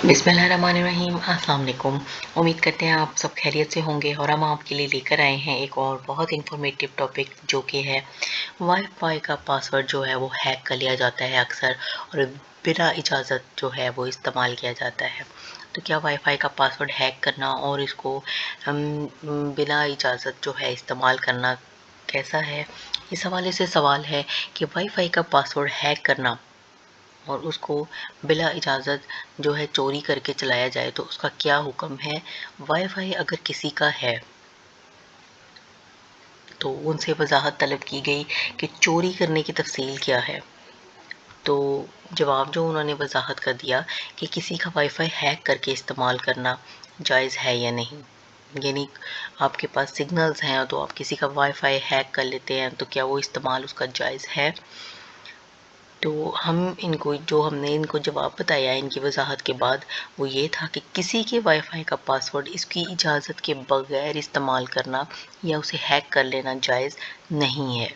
بسم اللہ الرحمن الرحیم، السلام علیکم۔ امید کرتے ہیں آپ سب خیریت سے ہوں گے، اور ہم آپ کے لیے لے کر آئے ہیں ایک اور بہت انفارمیٹیو ٹاپک، جو کہ ہے وائی فائی کا پاسورڈ جو ہے وہ ہیک کر لیا جاتا ہے اکثر، اور بلا اجازت جو ہے وہ استعمال کیا جاتا ہے۔ تو کیا وائی فائی کا پاسورڈ ہیک کرنا اور اس کو بلا اجازت جو ہے استعمال کرنا کیسا ہے؟ اس حوالے سے سوال ہے کہ وائی فائی کا پاسورڈ ہیک کرنا اور اس کو بلا اجازت جو ہے چوری کر کے چلایا جائے تو اس کا کیا حکم ہے۔ وائی فائی اگر کسی کا ہے تو ان سے وضاحت طلب کی گئی کہ چوری کرنے کی تفصیل کیا ہے، تو جواب جو انہوں نے وضاحت کر دیا کہ کسی کا وائی فائی ہیک کر کے استعمال کرنا جائز ہے یا نہیں، یعنی آپ کے پاس سگنلز ہیں تو آپ کسی کا وائی فائی ہیک کر لیتے ہیں تو کیا وہ استعمال اس کا جائز ہے۔ تو ہم نے ان کو جواب بتایا ان کی وضاحت کے بعد، وہ یہ تھا کہ کسی کے وائی فائی کا پاسورڈ اس کی اجازت کے بغیر استعمال کرنا یا اسے ہیک کر لینا جائز نہیں ہے،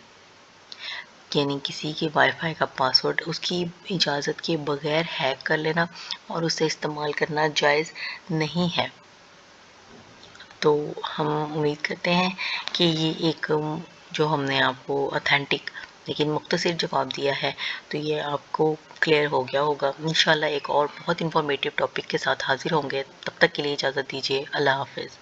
یعنی کسی کے وائی فائی کا پاسورڈ اس کی اجازت کے بغیر ہیک کر لینا اور اسے استعمال کرنا جائز نہیں ہے۔ تو ہم امید کرتے ہیں کہ یہ ایک جو ہم نے آپ کو اتھینٹک لیکن مختصر جواب دیا ہے تو یہ آپ کو کلیئر ہو گیا ہوگا۔ انشاءاللہ ایک اور بہت انفارمیٹیو ٹاپک کے ساتھ حاضر ہوں گے، تب تک کے لیے اجازت دیجیے، اللہ حافظ۔